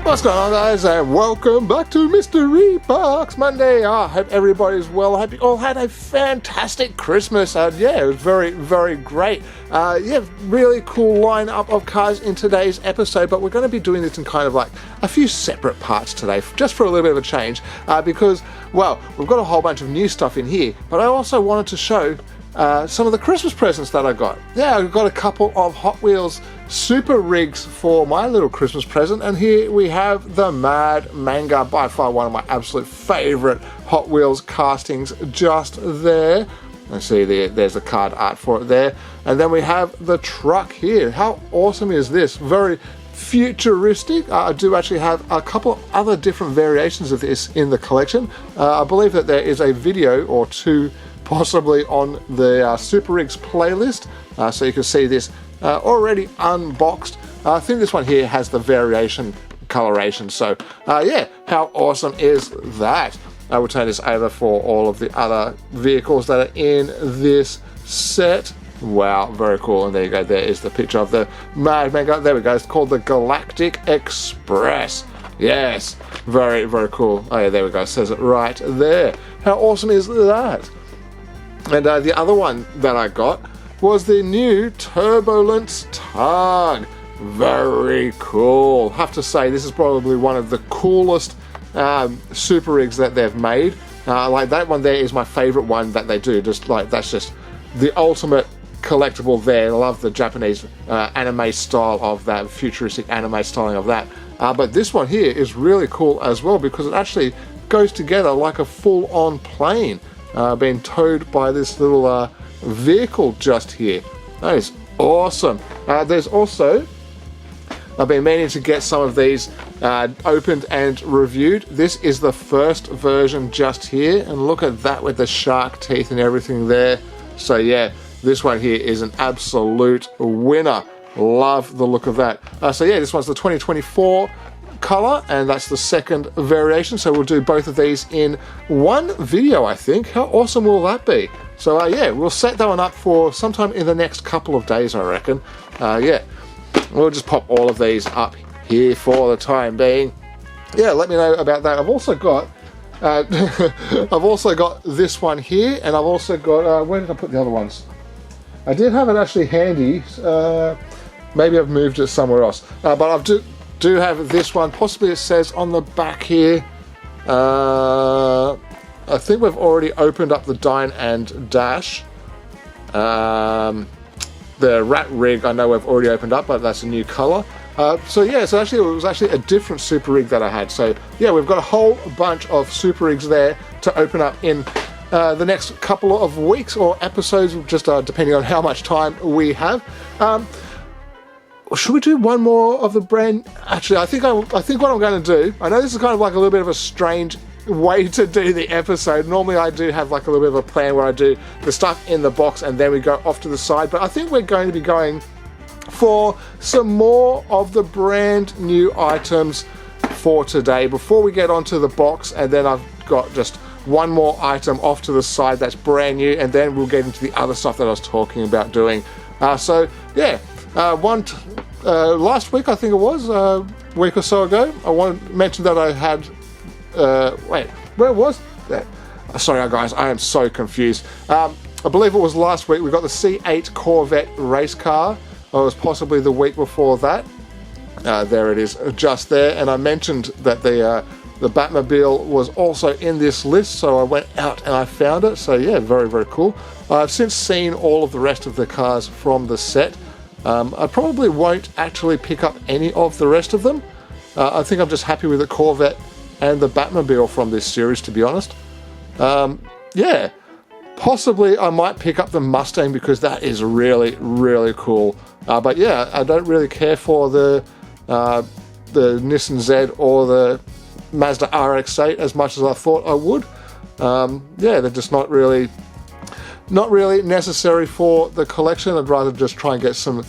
What's going on, guys, and welcome back to Mystery Box Monday. I hope everybody's well. I hope you all had a fantastic Christmas. Yeah, it was very, very great. Yeah, really cool lineup of cars in today's episode, but we're going to be doing this in kind of like a few separate parts today, just for a little bit of a change, because, well, we've got a whole bunch of new stuff in here, but I also wanted to show some of the Christmas presents that I got. Yeah, I got a couple of Hot Wheels super rigs for my little Christmas present, and here we have the Mad Manga, by far one of my absolute favorite Hot Wheels castings just there. I see there's the card art for it there, and then we have the truck here. How awesome is this? Very futuristic. I do actually have a couple of other different variations of this in the collection. I believe that there is a video or two possibly on the Super Rigs playlist, so you can see this already unboxed. I think this one here has the variation coloration, so yeah, how awesome is that? I will turn this over for all of the other vehicles that are in this set. Wow, very cool. And there you go, there is the picture of the Mad Manga. There we go, it's called the Galactic Express. Yes, very, very cool. Oh yeah, there we go, it says it right there. How awesome is that? And the other one that I got was the new Turbulence Tug. Very cool. Have to say, this is probably one of the coolest super rigs that they've made. Like that one there is my favorite one that they do. Just like, that's just the ultimate collectible there. I love the Japanese anime style of that, futuristic anime styling of that. But this one here is really cool as well, because it actually goes together like a full-on plane, being towed by this little vehicle just here. That is awesome. There's also, I've been meaning to get some of these opened and reviewed. This is the first version just here, and look at that with the shark teeth and everything there. So yeah, this one here is an absolute winner. Love the look of that. So yeah, this one's the 2024 color, and that's the second variation, so we'll do both of these in one video, I think. How awesome will that be? So yeah, we'll set that one up for sometime in the next couple of days, I reckon. Yeah, we'll just pop all of these up here for the time being. Yeah, let me know about that. I've also got I've also got this one here, and I've also got where did I put the other ones? I did have it actually handy. Maybe I've moved it somewhere else, but I do have this one. Possibly it says on the back here. I think we've already opened up the Dine and Dash. The Rat Rig, I know we've already opened up, but that's a new color. So yeah, so actually it was actually a different super rig that I had. So yeah, we've got a whole bunch of super rigs there to open up in the next couple of weeks or episodes, just depending on how much time we have. Should we do one more of the brand? Actually, I think what I'm going to do, I know this is kind of like a little bit of a strange way to do the episode. Normally I do have like a little bit of a plan where I do the stuff in the box and then we go off to the side, but I think we're going to be going for some more of the brand new items for today before we get onto the box, and then I've got just one more item off to the side that's brand new, and then we'll get into the other stuff that I was talking about doing. So yeah, last week I think it was, a week or so ago, I want to mention that I had wait, where was that? Sorry guys, I am so confused. I believe it was last week we got the C8 Corvette race car, or it was possibly the week before that. There it is, just there, and I mentioned that the Batmobile was also in this list, so I went out and I found it. So yeah, very, very cool. I've since seen all of the rest of the cars from the set. I probably won't actually pick up any of the rest of them. I think I'm just happy with the Corvette and the Batmobile from this series, to be honest. Yeah, possibly I might pick up the Mustang because that is really, really cool. But yeah, I don't really care for the Nissan Z or the Mazda RX-8 as much as I thought I would. Yeah, they're just not really necessary for the collection. I'd rather just try and get some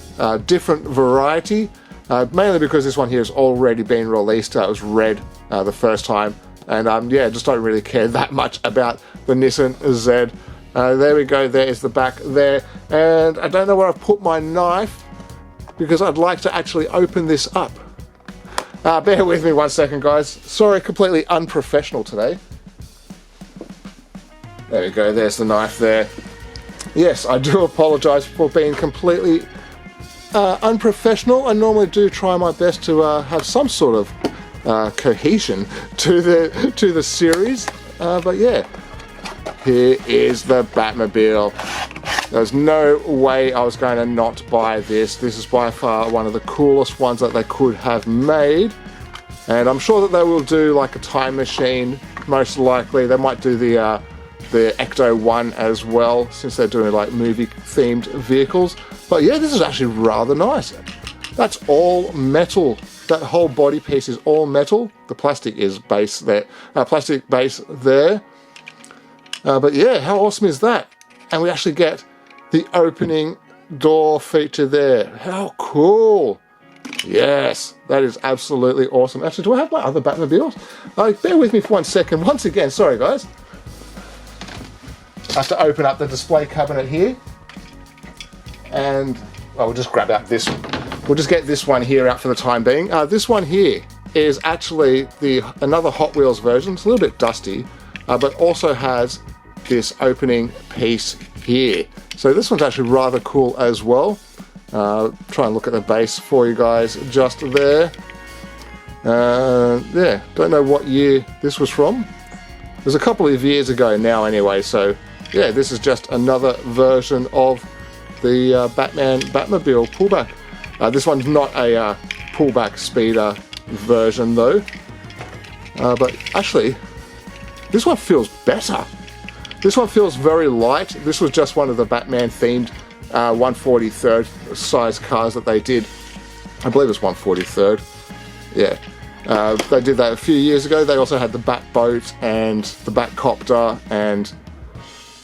different variety. Mainly because this one here has already been released. It was red the first time, and yeah, just don't really care that much about the Nissan Z. There we go, there is the back there, and I don't know where I've put my knife because I'd like to actually open this up. Bear with me 1 second, guys. Sorry, completely unprofessional today. There we go, there's the knife there. Yes, I do apologise for being completely unprofessional. I normally do try my best to have some sort of cohesion to the series. But yeah, here is the Batmobile. There's no way I was going to not buy this. This is by far one of the coolest ones that they could have made. And I'm sure that they will do like a time machine, most likely. They might do the Ecto 1 as well, since they're doing like movie themed vehicles. But yeah, this is actually rather nice. That's all metal. That whole body piece is all metal. The plastic is base there, plastic base there. But yeah, how awesome is that? And we actually get the opening door feature there. How cool! Yes, that is absolutely awesome. Actually, do I have my other Batmobiles? Bear with me for 1 second. Once again, sorry guys. I have to open up the display cabinet here. And we'll just grab out this one. We'll just get this one here out for the time being. This one here is actually another Hot Wheels version. It's a little bit dusty, but also has this opening piece here. So this one's actually rather cool as well. Try and look at the base for you guys just there. Yeah, don't know what year this was from. It was a couple of years ago now anyway, so yeah, this is just another version of the Batmobile pullback. This one's not a pullback speeder version though, but actually this one feels better. This one feels very light. This was just one of the Batman themed 1/43 size cars that they did. I believe it's 1/43. Yeah, they did that a few years ago. They also had the Batboat and the Batcopter, and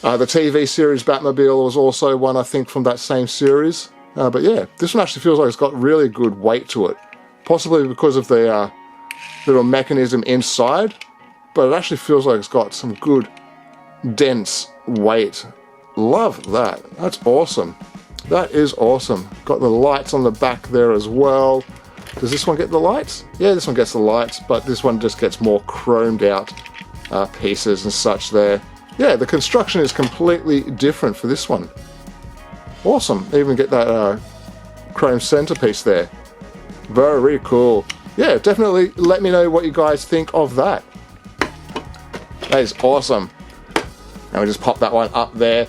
the TV series Batmobile was also one, I think, from that same series. But yeah, this one actually feels like it's got really good weight to it. Possibly because of the little mechanism inside, but it actually feels like it's got some good dense weight. Love that. That's awesome. That is awesome. Got the lights on the back there as well. Does this one get the lights? Yeah, this one gets the lights, but this one just gets more chromed out pieces and such there. Yeah, the construction is completely different for this one. Awesome. Even get that chrome centerpiece there. Very cool. Yeah, definitely let me know what you guys think of that. That is awesome. And we just pop that one up there.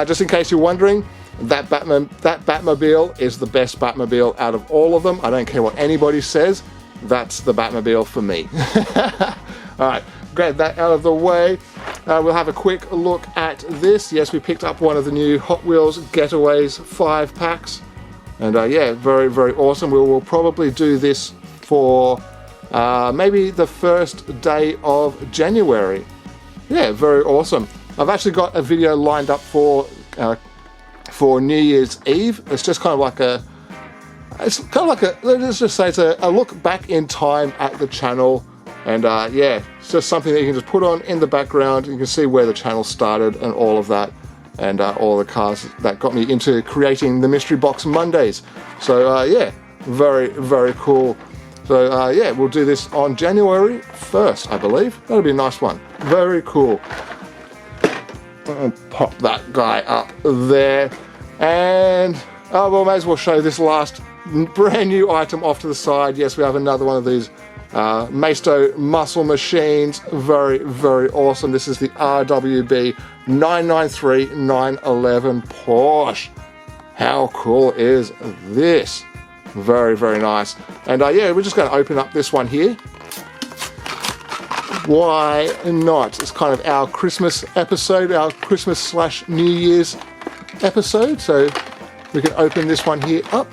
Just in case you're wondering, that Batmobile is the best Batmobile out of all of them. I don't care what anybody says. That's the Batmobile for me. Alright, get that out of the way. We'll have a quick look at this. Yes, we picked up one of the new Hot Wheels Getaways 5 packs. And yeah, very awesome. We will probably do this for maybe the first day of January. Yeah, very awesome. I've actually got a video lined up for New Year's Eve. It's just kind of like let's just say it's a look back in time at the channel. And yeah, it's just something that you can just put on in the background. You can see where the channel started and all of that, and all the cars that got me into creating the Mystery Box Mondays. So yeah, very cool. So yeah, we'll do this on January 1st, I believe. That'll be a nice one. Very cool. I'll pop that guy up there. And well, may as well show this last brand new item off to the side. Yes, we have another one of these Maisto muscle machines. Very awesome. This is the RWB 993 911 Porsche. How cool is this? Very nice. And yeah, we're just going to open up this one here. Why not? It's kind of our Christmas episode, our Christmas/New Year's episode. So we can open this one here up.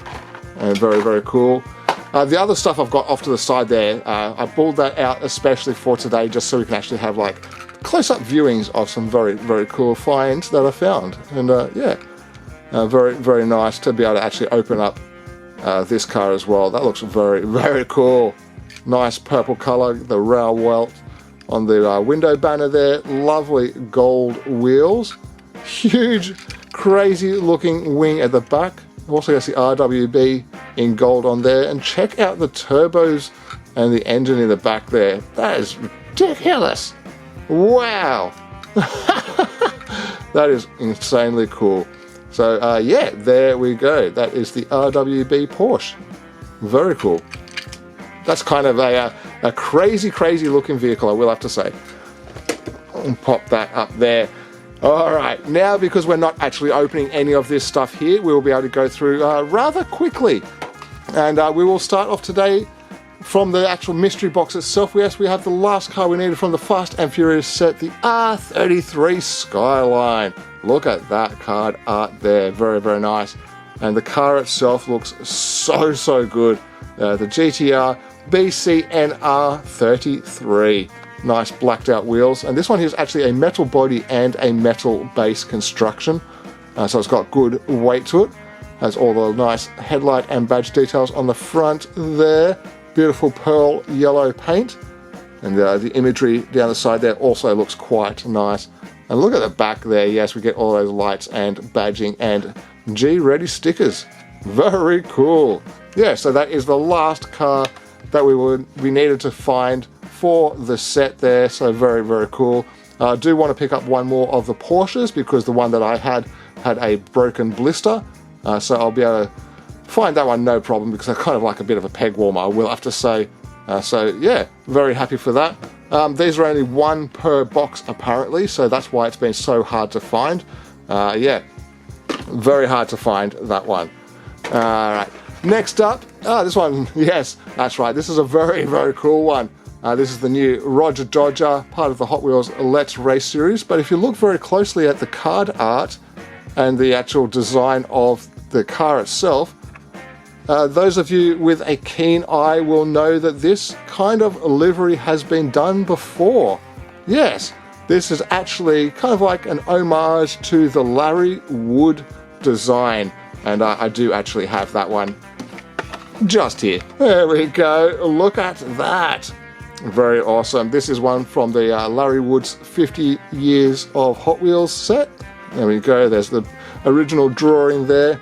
And very cool. The other stuff I've got off to the side there, I pulled that out especially for today, just so we can actually have like close-up viewings of some very cool finds that I found. And yeah, very nice to be able to actually open up this car as well. That looks very cool. Nice purple color, the rail welt on the window banner there. Lovely gold wheels. Huge, crazy looking wing at the back. Also got the RWB in gold on there. And check out the turbos and the engine in the back there. That is ridiculous. Wow. That is insanely cool. So yeah, there we go. That is the RWB Porsche. Very cool. That's kind of a crazy looking vehicle, I will have to say. And pop that up there. All right, now because we're not actually opening any of this stuff here, we will be able to go through rather quickly. And we will start off today from the actual mystery box itself. Yes, we have the last car we needed from the Fast and Furious set, the R33 Skyline. Look at that card art there, very nice. And the car itself looks so good. The GTR BCNR 33. Nice blacked out wheels. And this one here is actually a metal body and a metal base construction. So it's got good weight to it. Has all the nice headlight and badge details on the front there. Beautiful pearl yellow paint. And the imagery down the side there also looks quite nice. And look at the back there. Yes, we get all those lights and badging and G-ready stickers. Very cool. Yeah, so that is the last car that we needed to find for the set there. So very cool. I do want to pick up one more of the Porsches because the one that I had a broken blister. So I'll be able to find that one no problem because I kind of like a bit of a peg warmer, I will have to say. So yeah, very happy for that. These are only one per box apparently, so that's why it's been so hard to find. Yeah, very hard to find that one. Alright, next up, this one, yes, that's right, this is a very cool one. This is the new Roger Dodger, part of the Hot Wheels Let's Race series, but if you look very closely at the card art and the actual design of the car itself, those of you with a keen eye will know that this kind of livery has been done before. Yes, this is actually kind of like an homage to the Larry Wood design, and I do actually have that one just here. There we go, look at that. Very awesome. This is one from the Larry Wood's 50 Years of Hot Wheels set. There we go, there's the original drawing there.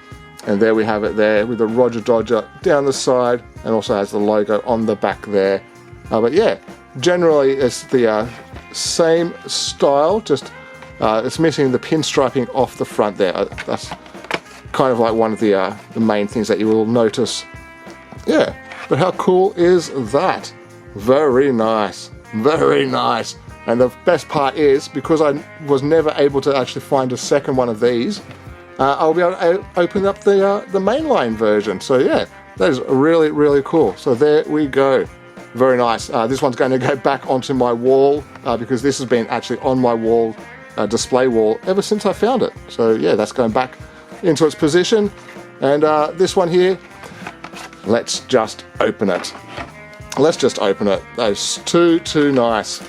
And there we have it there with the Roger Dodger down the side and also has the logo on the back there. But yeah, generally it's the same style, just it's missing the pinstriping off the front there. That's kind of like one of the main things that you will notice. Yeah, but how cool is that? Very nice, very nice. And the best part is, because I was never able to actually find a second one of these, I'll be able to open up the mainline version. So yeah, that is really cool. So there we go. Very nice. This one's going to go back onto my wall because this has been actually on my wall, display wall, ever since I found it. So yeah, that's going back into its position. And this one here, let's just open it. Let's just open it. That is too nice.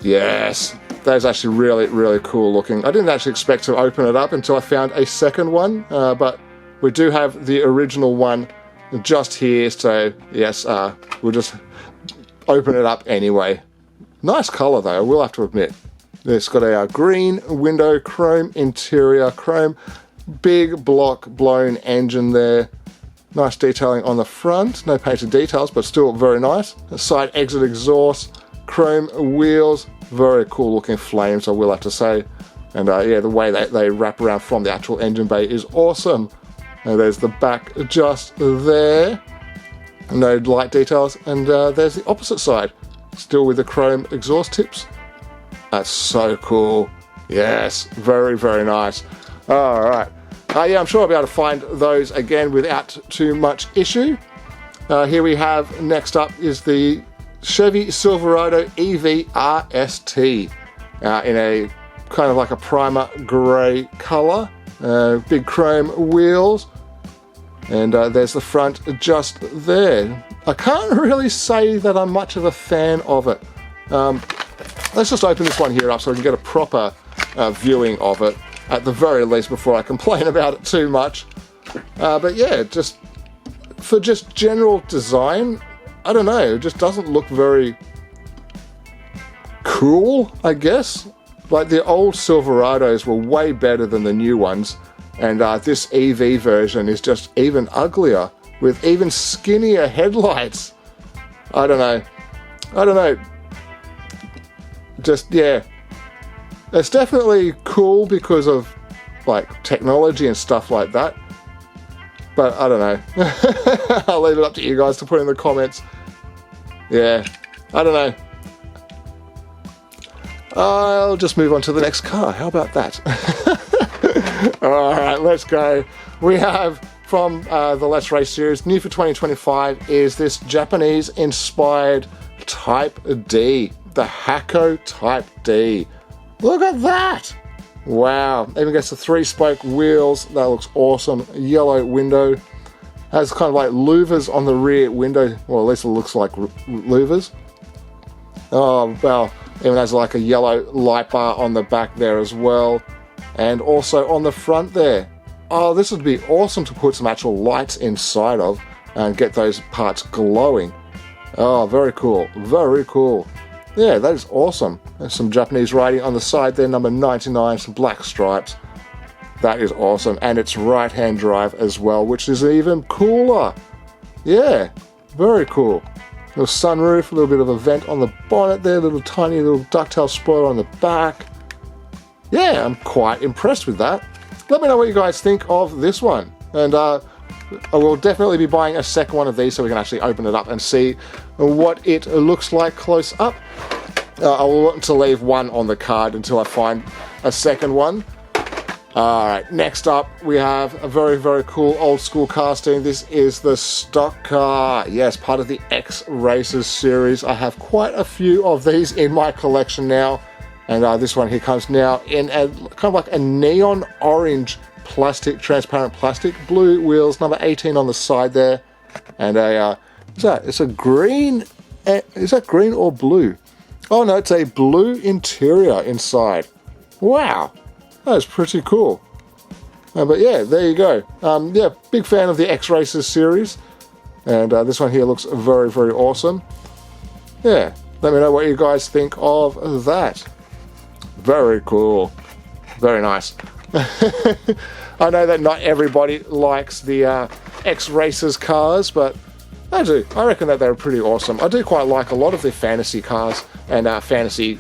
Yes. That is actually really cool looking. I didn't actually expect to open it up until I found a second one, but we do have the original one just here, so yes, we'll just open it up anyway. Nice colour though, I will have to admit. It's got a green window, chrome interior, chrome big block blown engine there. Nice detailing on the front, no painted details, but still very nice. Side exit exhaust, chrome wheels, very cool looking flames, I will have to say. And yeah, the way that they wrap around from the actual engine bay is awesome. And there's the back just there. No light details. And there's the opposite side, still with the chrome exhaust tips. That's so cool. Yes, very nice. All right. Yeah, I'm sure I'll be able to find those again without too much issue. Here we have, next up is the Chevy Silverado EV RST in a kind of like a primer grey colour. Big chrome wheels. And there's the front just there. I can't really say that I'm much of a fan of it. Let's just open this one here up so we can get a proper viewing of it, at the very least, before I complain about it too much. But yeah, just for just general design, I don't know, it just doesn't look very cool, I guess. Like the old Silverados were way better than the new ones, and this EV version is just even uglier. with even skinnier headlights. I don't know. Just, yeah. It's definitely cool because of, like, technology and stuff like that. But I don't know. I'll leave it up to you guys to put in the comments. Yeah, I don't know. I'll just move on to the next car. How about that? Alright, let's go. We have from the Let's Race series, new for 2025, is this Japanese-inspired Type D. The Hako Type D. Look at that! Wow, even gets the 3-spoke wheels. That looks awesome. Yellow window. Has kind of like louvers on the rear window. Well, at least it looks like louvers. Oh, well, even has like a yellow light bar on the back there as well. And also on the front there. Oh, this would be awesome to put some actual lights inside of and get those parts glowing. Oh, very cool. Very cool. Yeah, that is awesome. There's some Japanese writing on the side there, number 99, some black stripes. That is awesome. And it's right-hand drive as well, which is even cooler. Yeah, very cool. Little sunroof, a little bit of a vent on the bonnet there, little tiny little ducktail spoiler on the back. Yeah, I'm quite impressed with that. Let me know what you guys think of this one. And I will definitely be buying a second one of these so we can actually open it up and see what it looks like close up. I will want to leave one on the card until I find a second one. Alright, next up we have a very, very cool old school casting. This is the stock car. Yes, part of the X Racers series. I have quite a few of these in my collection now. And this one here comes now in a kind of like a neon orange plastic, transparent plastic. Blue wheels, number 18 on the side there. And it's a green, is that green or blue? Oh no, it's a blue interior inside. Wow, that is pretty cool. But yeah, there you go. Yeah, big fan of the X Racers series. And this one here looks very, very awesome. Yeah, let me know what you guys think of that. Very cool. Very nice. I know that not everybody likes the X Racers cars, but I do. I reckon that they're pretty awesome. I do quite like a lot of their fantasy cars and fantasy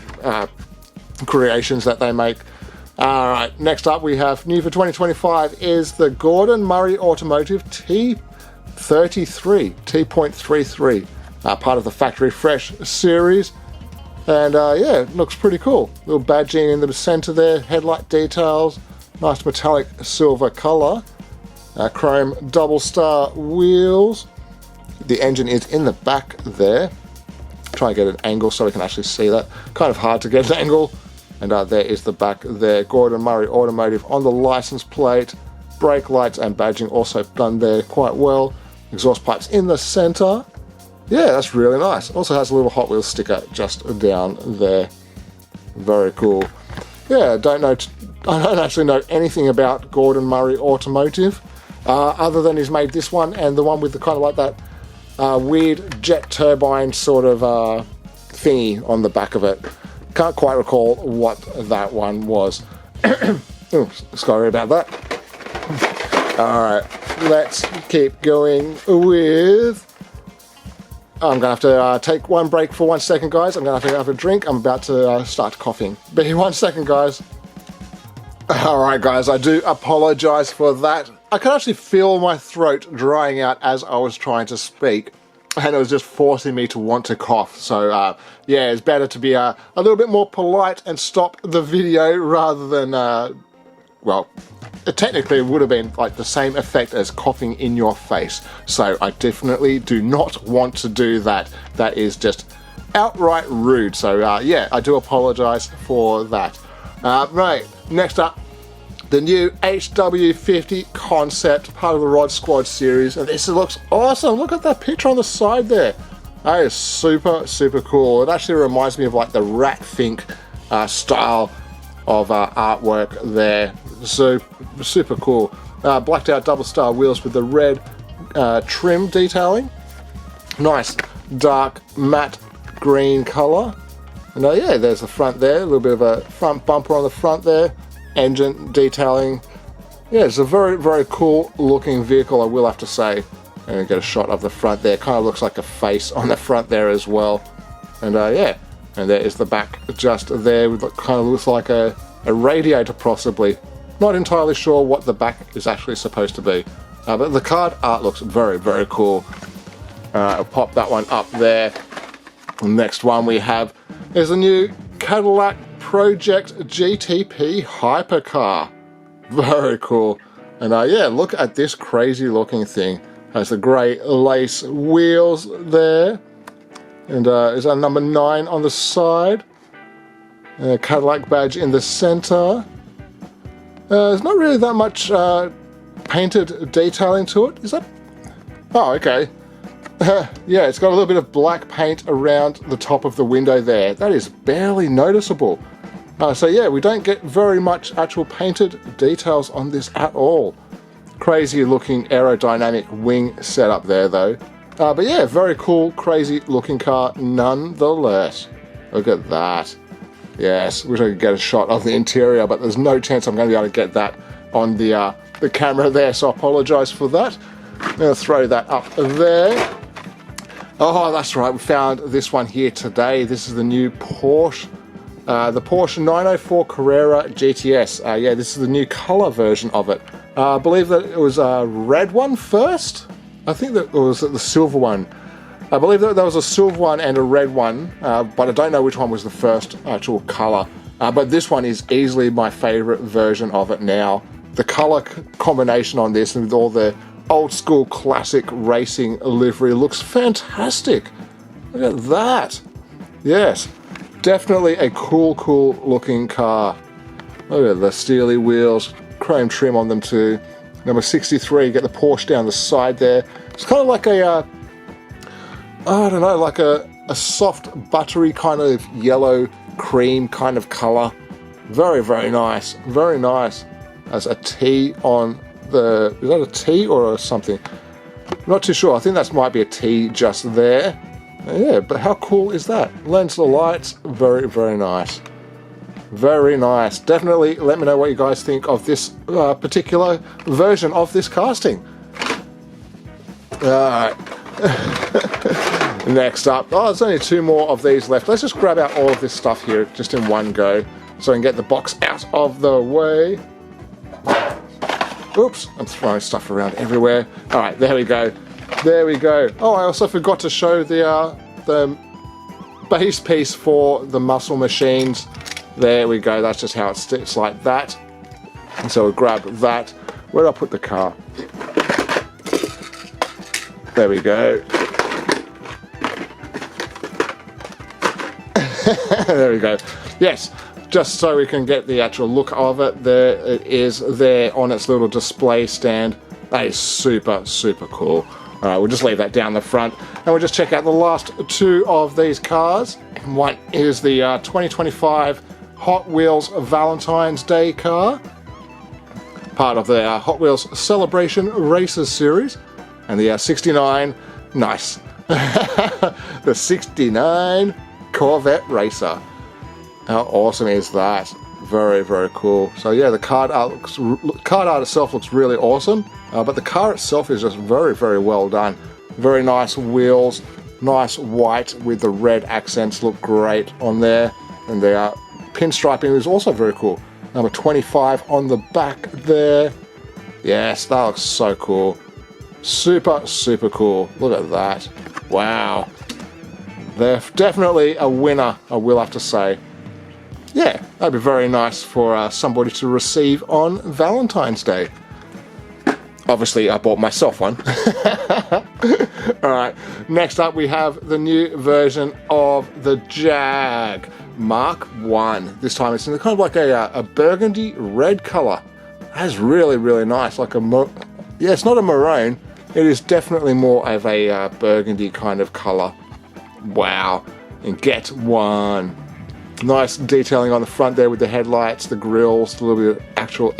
creations that they make. Alright, next up we have, new for 2025, is the Gordon Murray Automotive T33, T.33, part of the Factory Fresh series. And yeah, it looks pretty cool. Little badging in the center there, headlight details, nice metallic silver color, chrome double star wheels. The engine is in the back there. Try and get an angle so we can actually see that. Kind of hard to get an angle. And there is the back there. Gordon Murray Automotive on the license plate. Brake lights and badging also done there quite well. Exhaust pipes in the center. Yeah, that's really nice. Also has a little Hot Wheels sticker just down there. Very cool. Yeah, I don't actually know anything about Gordon Murray Automotive, other than he's made this one and the one with the kind of like that weird jet turbine sort of thingy on the back of it. Can't quite recall what that one was. Oh, sorry about that. Alright, let's keep going with... I'm going to have to take one break for 1 second, guys. I'm going to have a drink. I'm about to start coughing. Be 1 second, guys. Alright, guys, I do apologise for that. I could actually feel my throat drying out as I was trying to speak. And it was just forcing me to want to cough. So, yeah, it's better to be a little bit more polite and stop the video rather than, well, technically it would have been like the same effect as coughing in your face. So I definitely do not want to do that. That is just outright rude. So, yeah, I do apologise for that. Right, next up, the new HW50 concept, part of the Rod Squad series, and this looks awesome. Look at that picture on the side there. That is super, super cool. It actually reminds me of like the Rat Fink style of artwork there. So super cool. Blacked out double star wheels with the red trim detailing. Nice dark matte green color. And yeah, there's the front there. A little bit of a front bumper on the front there. Engine detailing. Yeah, it's a very, very cool looking vehicle, I will have to say. And get a shot of the front there. Kind of looks like a face on the front there as well. And yeah, and there is the back just there. With kind of looks like a radiator possibly. Not entirely sure what the back is actually supposed to be. But the card art looks very, very cool. I'll pop that one up there. The next one we have is a new Cadillac Project GTP hypercar. Very cool. And yeah, look at this crazy looking thing. Has the grey lace wheels there. And is a number 9 on the side. Cadillac badge in the center. There's not really that much painted detailing to it. Is that? Oh, okay. Yeah, it's got a little bit of black paint around the top of the window there. That is barely noticeable. So yeah, we don't get very much actual painted details on this at all. Crazy looking aerodynamic wing setup there though. But yeah, very cool, crazy looking car nonetheless. Look at that. Yes, wish I could get a shot of the interior, but there's no chance I'm going to be able to get that on the camera there, so I apologise for that. I'm going to throw that up there. Oh, that's right, we found this one here today. This is the new Porsche, the Porsche 904 Carrera GTS. Yeah, this is the new colour version of it. I believe that it was a red one first. I think that it was the silver one. I believe that there was a silver one and a red one, but I don't know which one was the first actual colour. But this one is easily my favourite version of it now. The colour combination on this and with all the old school classic racing livery looks fantastic. Look at that. Yes, definitely a cool looking car. Look at the steely wheels, chrome trim on them too. Number 63, get the Porsche down the side there. It's kind of like a, I don't know, like a soft buttery kind of yellow cream kind of colour. Very, very nice. Very nice. Has a T on the, is that a T or something? Not too sure. I think that might be a T just there. Yeah, but how cool is that? Lens the lights. Very, very nice. Very nice. Definitely let me know what you guys think of this particular version of this casting. Alright. Next up. Oh, there's only 2 more of these left. Let's just grab out all of this stuff here just in one go so I can get the box out of the way. Oops, I'm throwing stuff around everywhere. Alright, there we go. There we go. Oh, I also forgot to show the base piece for the muscle machines. There we go. That's just how it sits like that. And so we'll grab that. Where do I put the car? There we go. There we go. Yes, just so we can get the actual look of it. There it is there on its little display stand. That is super, super cool. Alright, we'll just leave that down the front and we'll just check out the last 2 of these cars. One is the 2025 Hot Wheels Valentine's Day car, part of the Hot Wheels Celebration Races series, and the 69, nice, the 69 Corvette Racer. How awesome is that? Very, very cool. So yeah, the card art itself looks really awesome, but the car itself is just very, very well done. Very nice wheels, nice white with the red accents look great on there, and the pinstriping is also very cool. Number 25 on the back there. Yes, that looks so cool. Super, super cool. Look at that. Wow. They're definitely a winner, I will have to say. Yeah, that'd be very nice for somebody to receive on Valentine's Day. Obviously, I bought myself one. Alright, next up we have the new version of the Jag Mark 1. This time it's in kind of like a burgundy red colour. That's really, really nice. Like yeah, it's not a maroon. It is definitely more of a burgundy kind of colour. Wow. And get one. Nice detailing on the front there with the headlights, the grills, a little bit of actual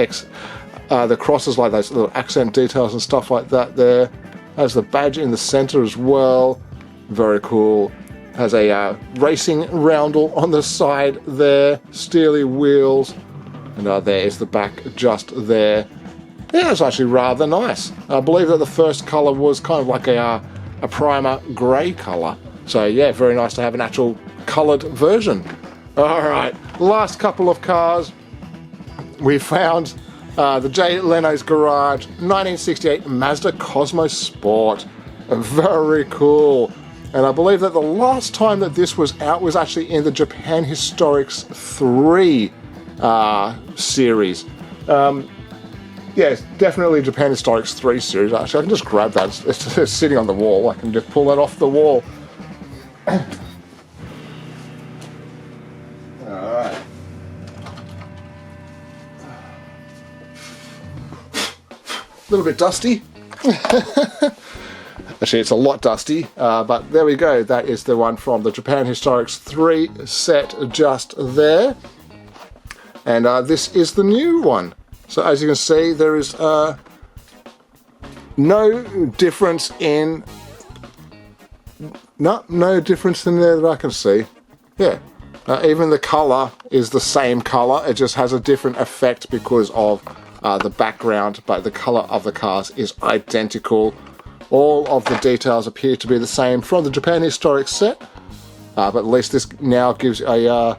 the crosses, like those little accent details and stuff like that there. Has the badge in the center as well. Very cool. Has a racing roundel on the side there. Steely wheels. And there is the back just there. yeah, it's actually rather nice. I believe that the first colour was kind of like a primer grey colour. So yeah, very nice to have an actual coloured version. Alright, last couple of cars. We found the Jay Leno's Garage 1968 Mazda Cosmo Sport. Very cool. And I believe that the last time that this was out was actually in the Japan Historics 3 series. Yes, definitely Japan Historics 3 series. Actually, I can just grab that. It's sitting on the wall. I can just pull that off the wall. Alright. A little bit dusty. Actually, it's a lot dusty, but there we go. That is the one from the Japan Historics 3 set just there. And this is the new one. So as you can see, there is no difference in... No difference in there that I can see. Yeah. Even the colour is the same colour. It just has a different effect because of the background, but the colour of the cars is identical. All of the details appear to be the same from the Japan Historic set, but at least this now gives an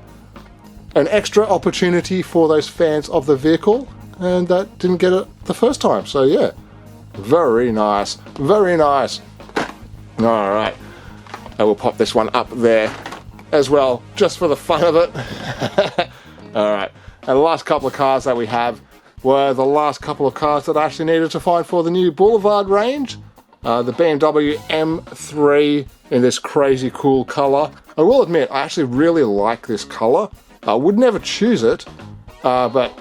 extra opportunity for those fans of the vehicle, and that didn't get it the first time. So yeah, very nice, very nice. All right, I will pop this one up there as well, just for the fun of it. All right, and the last couple of cars that we have were the last couple of cars that I actually needed to find for the new Boulevard range. The BMW M3 in this crazy cool colour. I will admit, I actually really like this colour. I would never choose it, but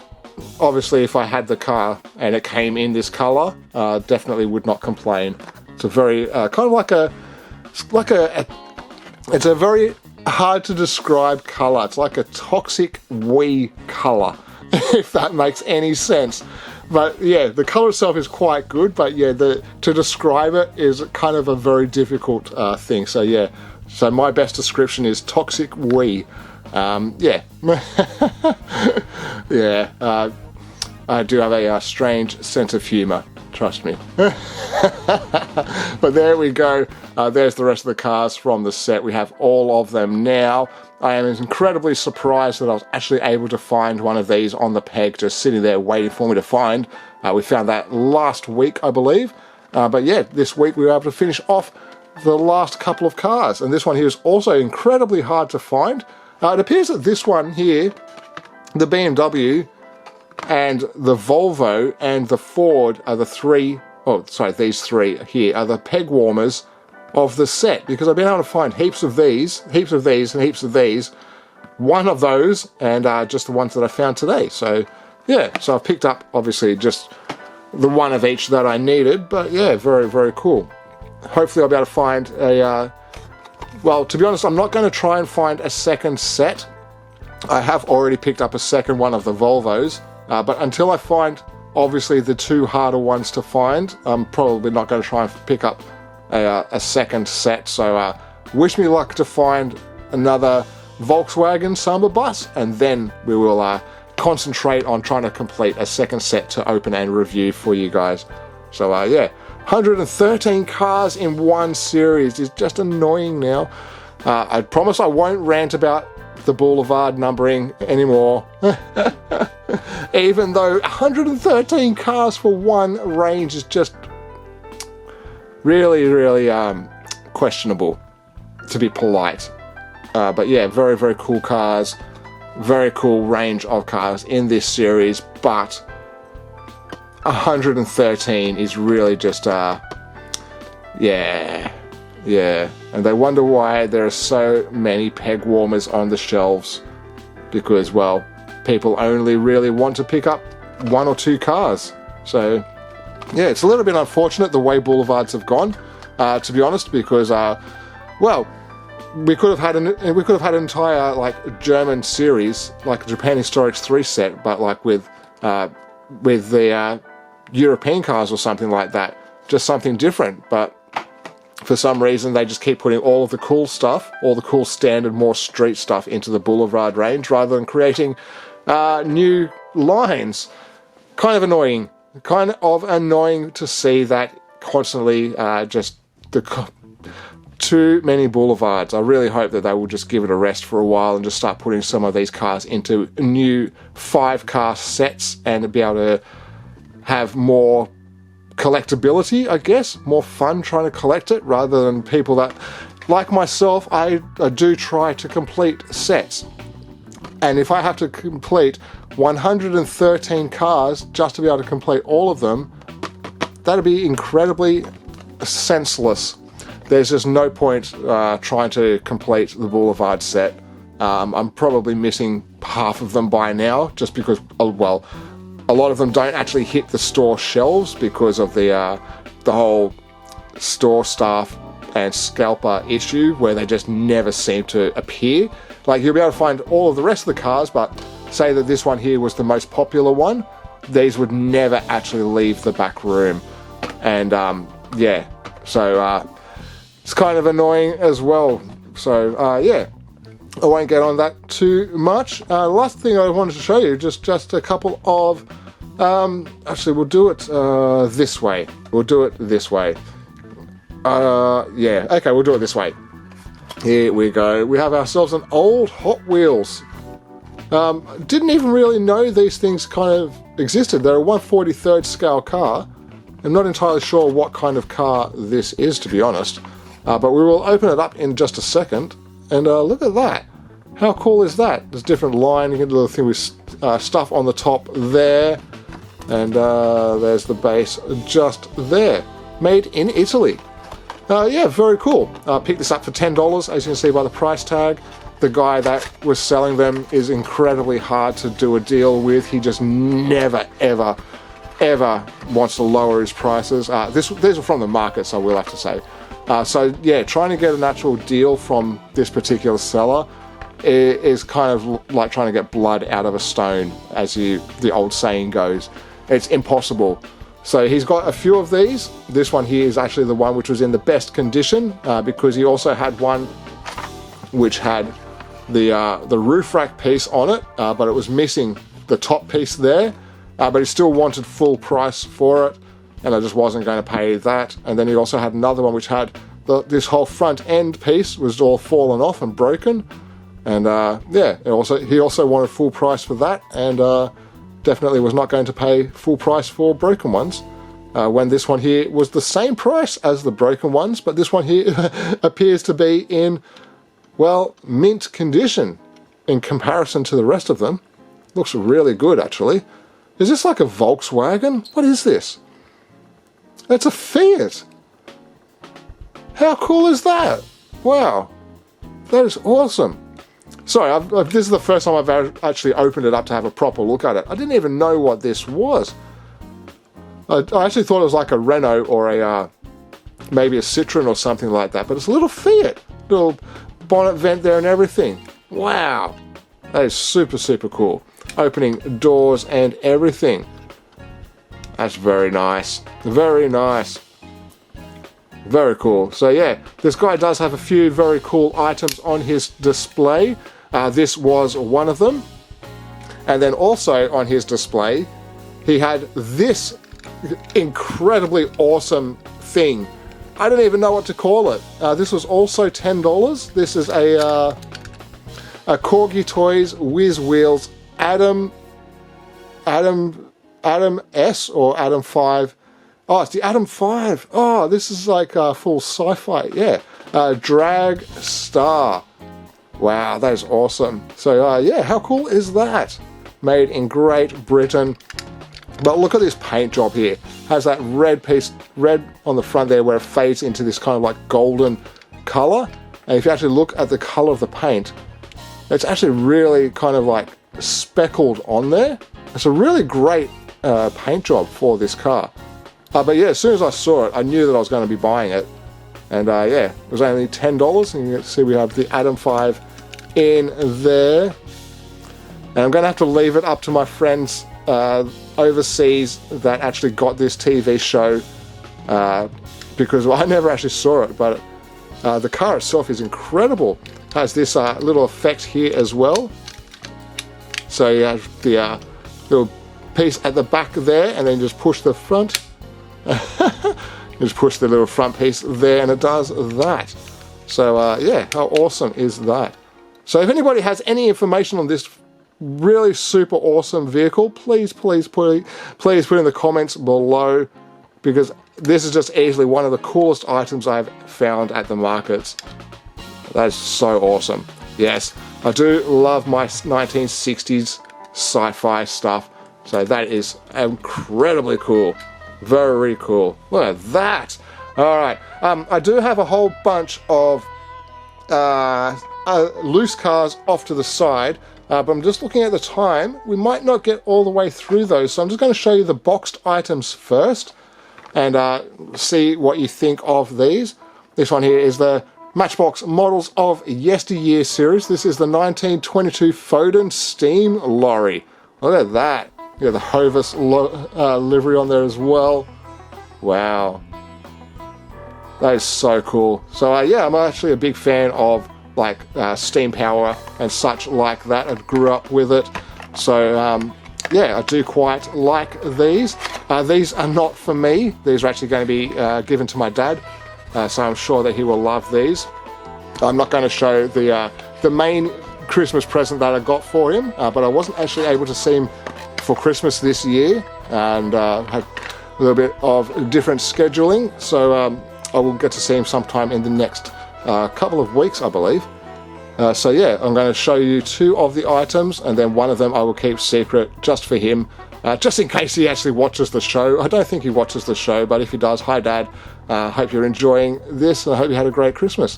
obviously if I had the car and it came in this colour, definitely would not complain. It's a very, kind of like it's a very hard to describe colour. It's like a toxic wee colour, if that makes any sense. But yeah, the colour itself is quite good, but yeah, to describe it is kind of a very difficult thing. So yeah, so my best description is toxic wee. Yeah. Yeah, I do have a strange sense of humour, trust me. But there we go. There's the rest of the cars from the set. We have all of them now. I am incredibly surprised that I was actually able to find one of these on the peg, just sitting there waiting for me to find. We found that last week, I believe. But yeah, this week we were able to finish off the last couple of cars. And this one here is also incredibly hard to find. It appears that this one here, the BMW and the Volvo and the Ford are these three here are the peg warmers of the set, because I've been able to find heaps of these, and heaps of these, one of those, and just the ones that I found today. So yeah, so I've picked up obviously just the one of each that I needed, but yeah, very, very cool. Hopefully I'll be able to find a, well, to be honest, I'm not going to try and find a second set. I have already picked up a second one of the Volvos, but until I find obviously the two harder ones to find, I'm probably not going to try and pick up a second set. So wish me luck to find another Volkswagen Samba bus, and then we will concentrate on trying to complete a second set to open and review for you guys. So yeah, 113 cars in one series is just annoying now. I promise I won't rant about the Boulevard numbering anymore. Even though 113 cars for one range is just really, really questionable, to be polite. But yeah, very, very cool cars, very cool range of cars in this series, but 113 is really just yeah, and they wonder why there are so many peg warmers on the shelves, because, well, people only really want to pick up one or two cars. So yeah, it's a little bit unfortunate the way Boulevards have gone, to be honest, because well, we could have had an entire like German series, like Japan Historics 3 set, but like with the European cars or something like that, just something different. But for some reason they just keep putting all of the cool stuff, all the cool standard, more street stuff into the Boulevard range rather than creating new lines. Kind of annoying. kind of annoying to see that constantly just too many Boulevards. I really hope that they will just give it a rest for a while and just start putting some of these cars into new 5-car sets and be able to have more collectability, I guess, more fun trying to collect it, rather than people that, like myself, I do try to complete sets. And if I have to complete 113 cars just to be able to complete all of them, that'd be incredibly senseless. There's just no point trying to complete the Boulevard set. I'm probably missing half of them by now, just because, well, a lot of them don't actually hit the store shelves because of the whole store staff and scalper issue, where they just never seem to appear. Like, you'll be able to find all of the rest of the cars, but say that this one here was the most popular one, these would never actually leave the back room. And yeah, so it's kind of annoying as well. So yeah, I won't get on that too much. The last thing I wanted to show you, just a couple of actually, we'll do it this way. We'll do it this way. Yeah, okay, we'll do it this way. Here we go. We have ourselves an old Hot Wheels. Didn't even really know these things kind of existed. They're a 1/43rd scale car. I'm not entirely sure what kind of car this is, to be honest. But we will open it up in just a second. And look at that. How cool is that? There's different line. You get a little thing with stuff on the top there. And there's the base just there. Made in Italy. Yeah, very cool. Picked this up for $10, as you can see by the price tag. The guy that was selling them is incredibly hard to do a deal with. He just never, ever wants to lower his prices. These are from the markets, I will have to say. So yeah, trying to get an actual deal from this particular seller is kind of like trying to get blood out of a stone, as the old saying goes. It's impossible. So he's got a few of these. This one here is actually the one which was in the best condition, because he also had one which had the roof rack piece on it, but it was missing the top piece there. But he still wanted full price for it, and I just wasn't going to pay that. And then he also had another one which had this whole front end piece was all fallen off and broken. And yeah, he also wanted full price for that, and definitely was not going to pay full price for broken ones. When this one here was the same price as the broken ones, but this one here appears to be in, well, mint condition in comparison to the rest of them. Looks really good, actually. Is this like a Volkswagen? What is this? It's a Fiat. How cool is that? Wow. That is awesome. Sorry, this is the first time I've actually opened it up to have a proper look at it. I didn't even know what this was. I actually thought it was like a Renault or maybe a Citroen or something like that, but it's a little Fiat. Little bonnet vent there and everything. Wow. That is super, super cool. Opening doors and everything. That's very nice. Very nice. Very cool. So yeah, this guy does have a few very cool items on his display. This was one of them. And then also on his display, he had this incredibly awesome thing. I don't even know what to call it. This was also $10. This is a Corgi Toys Whiz Wheels Adam S or Adam 5. Oh, it's the Adam 5. Oh, this is like full sci-fi. Yeah. Drag Star. Wow, that is awesome. So, yeah, how cool is that? Made in Great Britain. But look at this paint job here. Has that red piece, red on the front there, where it fades into this kind of like golden color. And if you actually look at the color of the paint, it's actually really kind of like speckled on there. It's a really great paint job for this car. But yeah, as soon as I saw it, I knew that I was going to be buying it. And yeah, it was only $10. And you can see we have the Adam 5 in there. And I'm going to have to leave it up to my friends overseas that actually got this TV show, because I never actually saw it, but the car itself is incredible. Has this little effect here as well. So you have the little piece at the back there, and then just push the front. Just push the little front piece there, and it does that. So yeah, how awesome is that? So if anybody has any information on this really super awesome vehicle, please put in the comments below, because this is just easily one of the coolest items I've found at the markets. That is so awesome. Yes, I do love my 1960s sci-fi stuff, so that is incredibly cool. Very cool. Look at that. Alright, I do have a whole bunch of loose cars off to the side, but I'm just looking at the time. We might not get all the way through those, so I'm just going to show you the boxed items first, and see what you think of these. This one here is the Matchbox Models of Yesteryear series. This is the 1922 Foden steam lorry. Look at that. You got the Hovis livery on there as well. Wow. That is so cool. So yeah, I'm actually a big fan of like steam power and such like that. I grew up with it. So yeah, I do quite like these. These are not for me. These are actually going to be given to my dad. So I'm sure that he will love these. I'm not going to show the main Christmas present that I got for him, but I wasn't actually able to see him for Christmas this year, and had a little bit of different scheduling, so I will get to see him sometime in the next couple of weeks, I believe. So yeah, I'm going to show you two of the items, and then one of them I will keep secret just for him, just in case he actually watches the show. I don't think he watches the show, but if he does, hi Dad, hope you're enjoying this, and I hope you had a great Christmas.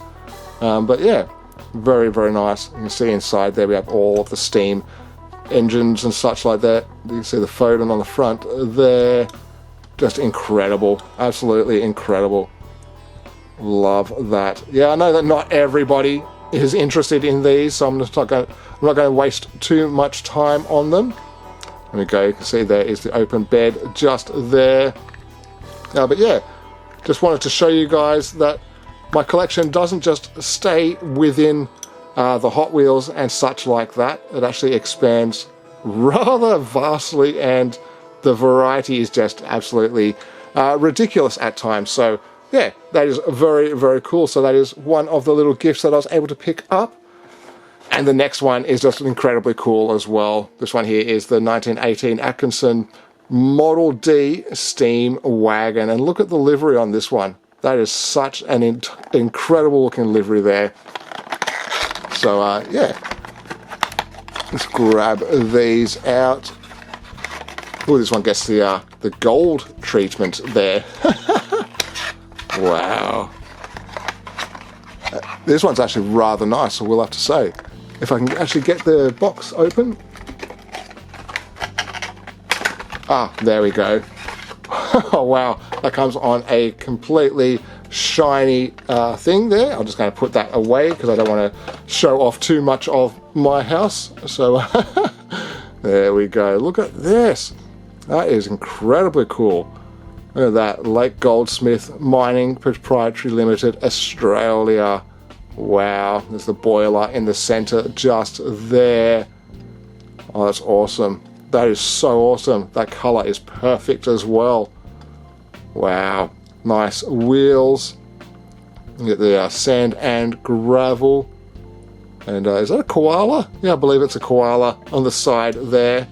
But yeah, very, very nice. You can see inside there we have all of the steam engines and such like that. You can see the Foden on the front there. Just incredible. Absolutely incredible. Love that. Yeah, I know that not everybody is interested in these, so I'm not going to waste too much time on them. There we go. You can see there is the open bed just there. But yeah, just wanted to show you guys that my collection doesn't just stay within the Hot Wheels and such like that. It actually expands rather vastly, and the variety is just absolutely ridiculous at times. So yeah, that is very, very cool. So that is one of the little gifts that I was able to pick up. And the next one is just incredibly cool as well. This one here is the 1918 Atkinson Model D steam wagon, and look at the livery on this one. That is such an incredible looking livery there. So yeah, let's grab these out. Oh, this one gets the gold treatment there. Wow. This one's actually rather nice, I will have to say. If I can actually get the box open. Ah, there we go. Oh wow, that comes on a completely shiny thing there. I'm just going to put that away because I don't want to show off too much of my house. So there we go. Look at this. That is incredibly cool. Look at that. Lake Goldsmith Mining Proprietary Limited, Australia. Wow. There's the boiler in the center just there. Oh, that's awesome. That is so awesome. That color is perfect as well. Wow. Nice wheels. You get the sand and gravel. And is that a koala? Yeah, I believe it's a koala on the side there.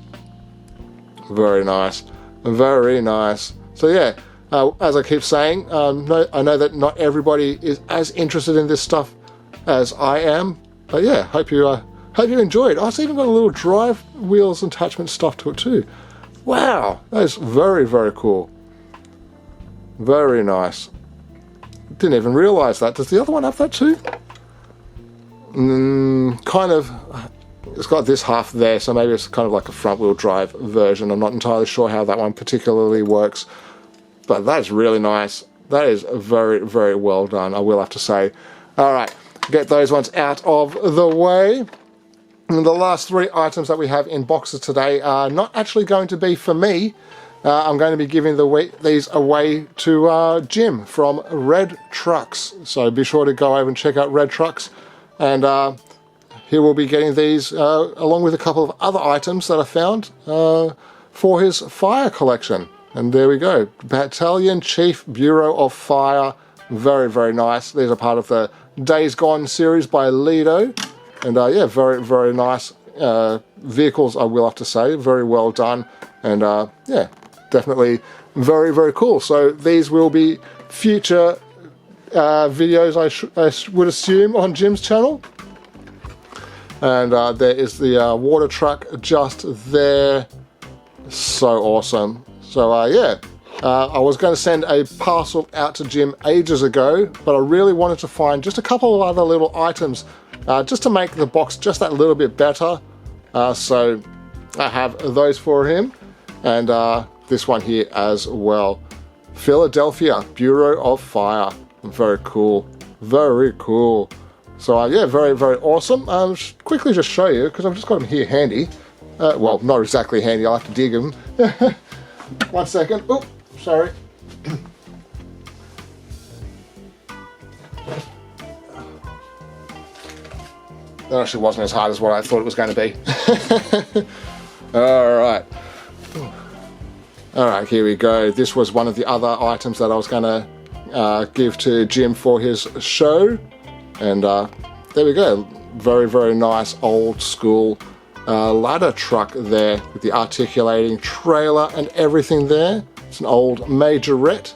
Very nice. Very nice. So yeah, as I keep saying, I know that not everybody is as interested in this stuff as I am. But yeah, hope you enjoyed. Oh, it's even got a little drive wheels attachment stuff to it too. Wow, that is very, very cool. Very nice. Didn't even realise that. Does the other one have that too? Kind of. It's got this half there, so maybe it's kind of like a front wheel drive version. I'm not entirely sure how that one particularly works. But that is really nice. That is very, very well done, I will have to say. Alright, get those ones out of the way. And the last three items that we have in boxes today are not actually going to be for me. I'm going to be giving these away to Jim from Red Trucks. So be sure to go over and check out Red Trucks. And he will be getting these along with a couple of other items that I found for his fire collection. And there we go, Battalion Chief Bureau of Fire. Very, very nice. These are part of the Days Gone series by Lido. And yeah, very, very nice vehicles, I will have to say. Very well done. And yeah, definitely very, very cool. So these will be future videos, I would assume, on Jim's channel. And there is the water truck just there. So awesome. So yeah, I was going to send a parcel out to Jim ages ago, but I really wanted to find just a couple of other little items just to make the box just that little bit better. So I have those for him, and this one here as well. Philadelphia Bureau of Fire. Very cool. Very cool. So yeah, very, very awesome. Quickly just show you, because I've just got them here handy. Well, not exactly handy, I'll have to dig them. 1 second. Oh, sorry. That actually wasn't as hard as what I thought it was going to be. Alright. Alright, here we go. This was one of the other items that I was going to give to Jim for his show. And there we go. Very, very nice old school ladder truck there with the articulating trailer and everything there. It's an old majorette.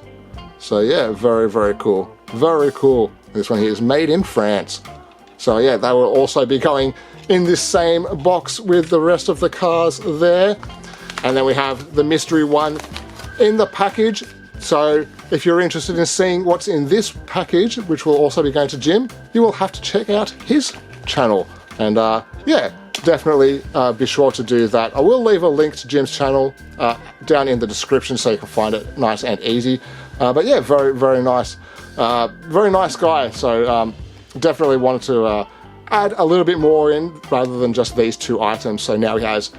So yeah, very, very cool. Very cool. This one here is made in France. So yeah, they will also be going in this same box with the rest of the cars there. And then we have the mystery one in the package. So if you're interested in seeing what's in this package, which will also be going to Jim, you will have to check out his channel. And yeah, definitely be sure to do that. I will leave a link to Jim's channel down in the description so you can find it nice and easy. But yeah, very, very nice. Very nice guy. So definitely wanted to add a little bit more in rather than just these two items. So now he has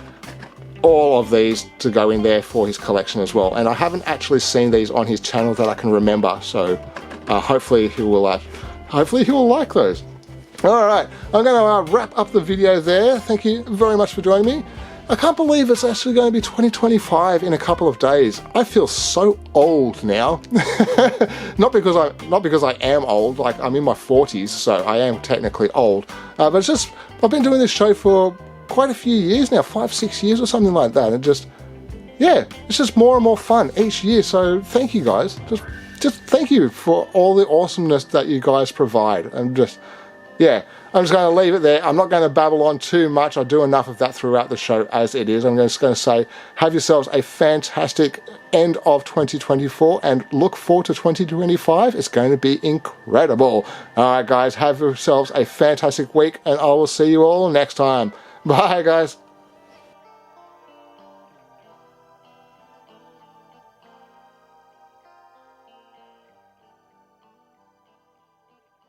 all of these to go in there for his collection as well. And I haven't actually seen these on his channel that I can remember. So hopefully he will like those. All right, I'm going to wrap up the video there. Thank you very much for joining me. I can't believe it's actually going to be 2025 in a couple of days. I feel so old now. not because I am old, like I'm in my 40s, so I am technically old. But it's just, I've been doing this show for quite a few years now, 5-6 years or something like that. And just, yeah, it's just more and more fun each year. So thank you guys. Just thank you for all the awesomeness that you guys provide. And just, yeah, I'm just going to leave it there. I'm not going to babble on too much. I do enough of that throughout the show as it is. I'm just going to say, have yourselves a fantastic end of 2024 and look forward to 2025. It's going to be incredible. All right, guys, have yourselves a fantastic week, and I will see you all next time. Bye, guys.